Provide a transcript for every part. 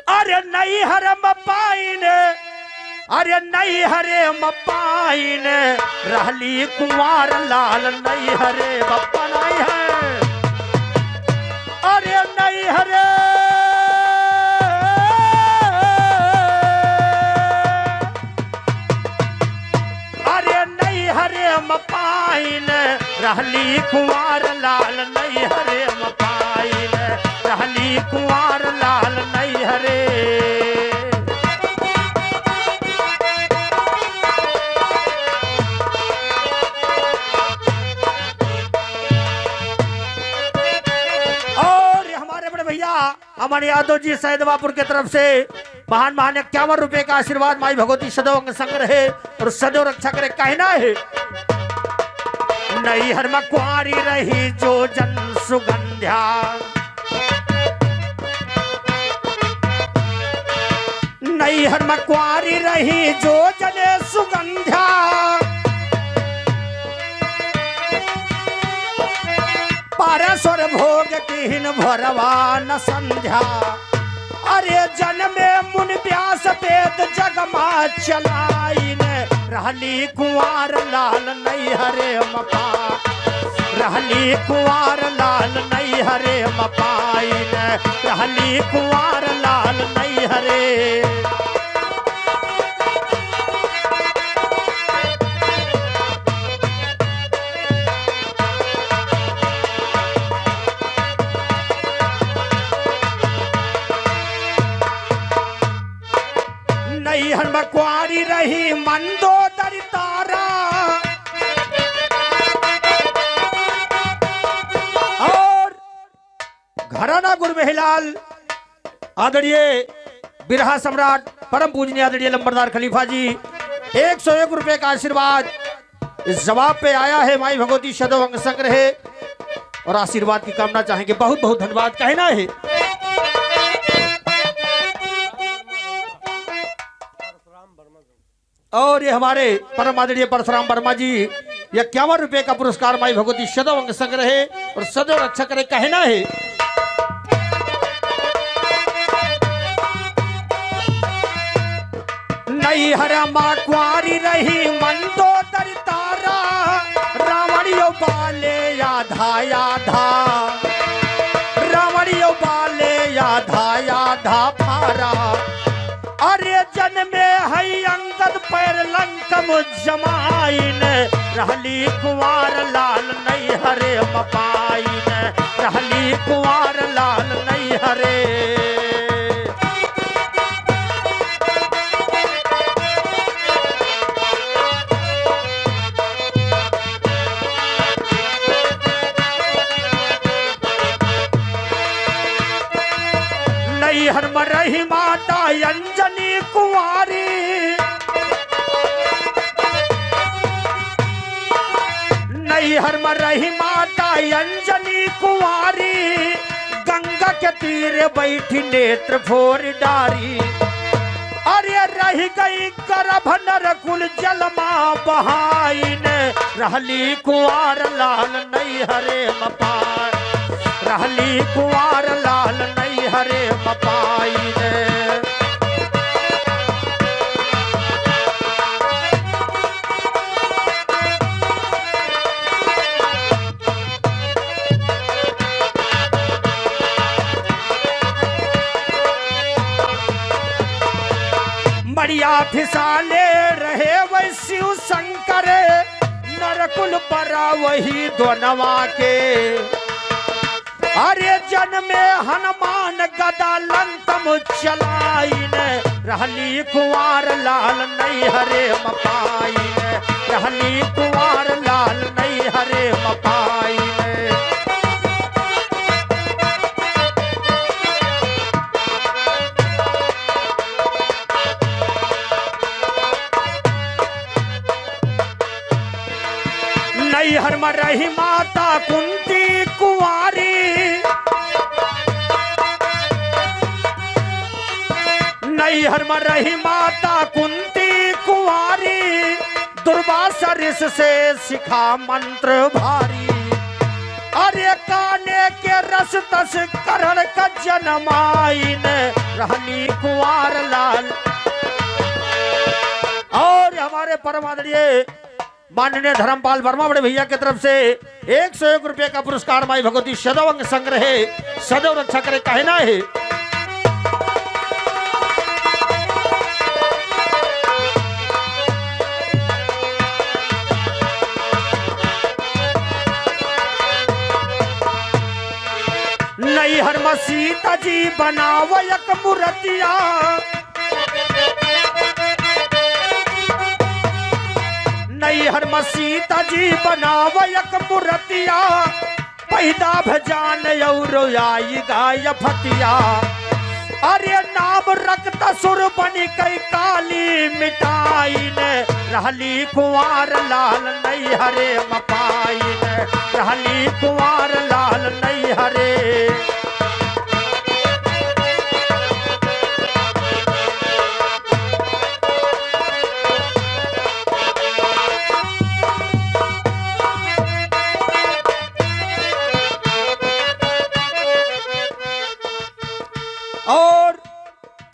अरे नहीं हरे मपाइन, अरे नहीं हरे मपाइन, रहली कुंवार लाल नहीं हरे बप्पा नहीं है। अरे नहीं हरे हरे मपाइन, रहली कुंवार लाल नहीं हरे मपाइन, रहली कुंवार लाल नहीं हरे। और हमारे बड़े भैया अमन यादव जी सैदवापुर की तरफ से महान महान 51 रुपए का आशीर्वाद माई भगवती सदैव अंग संग रहे और सदैव रक्षा करे। कहना है नहीं हर मकुआरी रही जो जन सुगंध्या, नहीं हर मकुआरी रही जो जने सुगंध्या, पारस्वर भोग किन भरवा न संध्या। अरे जन्मे मुन व्यास वेद जगमा चलाइन, रहली कुंवार लाल नहीं हरे मपा, रहली कुंवार लाल नहीं हरे मपाइन, रहली कुंवार लाल नहीं हरे। नहीं हर मकुआरी रही मंदोदरी तारा, और घराना गुरबेहलाल आदरणीय बिरहा सम्राट परम पूजनीय आदरणीय लंबरदार खलीफा जी 101 रुपए का आशीर्वाद इस जवाब पे आया है। माई भगवती सदैव अंग संग रहे और आशीर्वाद की कामना चाहेंगे। बहुत बहुत धन्यवाद। कहना है और ये हमारे परम आदरणीय परशुराम वर्मा जी 51 रुपए का पुरस्कार माई भगवती सदैव अंग संग रहे और सदैव रक्षा करे। कहना है नहीं हरा माँ कुआरी रही मंदोदरी तारा, रावणियों बाले याधा याधा, रावणियों बाले याधा याधा फारा। अरे जन्मे है अंगद पैर लंकम जमाइन, रहली कुंवार लाल नहीं हरे मपाइन, रहली कुंवार लाल नहीं हरे। नहीं हर रही माता अंजनी कुंवारी, नहीं हर रही माता अंजनी कुंवारी, गंगा के तीर बैठी नेत्र फोर डारी। अरे रह गई गर्भ नरकुल जलमा बहाइन, रहली कुंवार लाल नहीं हरे मपार, रहली कुंवार लाल नहीं हरे मपाइन। मड़िया फिसाले रहे वही शिव शंकर, नरकुल परा वही दोनवा के। अरे जन्मे हनुमान गदा लंकम चलाइन, रहली कुंवार लाल नहीं हरे मपाइन, रहली कुंवार लाल नहीं हरे मपाइन। नहीं हर रही माता कुंती कुंवारी, नहीं हर रही माता कुंती कुंवारी, दुर्वासा ऋषि से सिखा मंत्र भारी। अरे काने के रस तस करण का जनमाइन रहनी कुंवर लाल। और हमारे परम आदरणीय माननीय धर्मपाल वर्मा बड़े भैया की तरफ से 101 रुपए का पुरस्कार माई भगवती सदैव अंग संग्रह सदैव रक्षा करे कहना है। नई हर सीता जी बनाव एक मूर्तिया, नई हर सीता जी बनाव एक मूर्तिया, पैदा भजान और आई गाय फतिया। अरे नाम रक्त सुर बनी कई काली मिटाइन रहली कुंवर लाल नई हरे मपाइन रहली कुंवर लाल नई हरे। और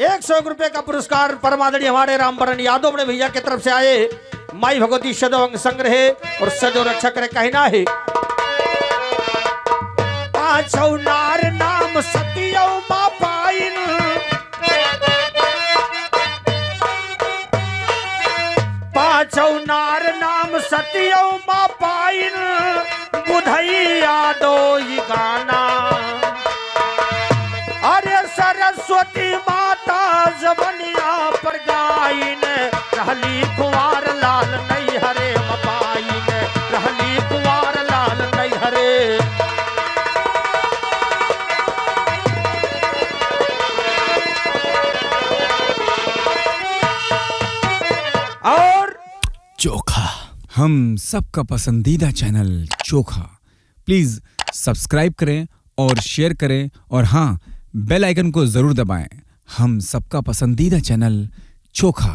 101 रुपए का पुरस्कार परमादरणीय हमारे रामबरन यादव बड़े भैया की तरफ से आए माई भगवती सदैव अंग संग्रह और सदैव रक्षा करे कहना है। पांचौ नार नाम सतियौ मा पाइन, पांचौ नार नाम सतियौ मा पाइन, बुधैया दो गाना। अरे सरस्वती माता जबनिया पर गाइन रहली कुंवर लाल नई हरे मपाइन रहली कुंवर लाल नई हरे। और चोखा हम सबका पसंदीदा चैनल चोखा, प्लीज सब्सक्राइब करें और शेयर करें और हाँ बेल आइकन को जरूर दबाएं। हम सबका पसंदीदा चैनल चोखा।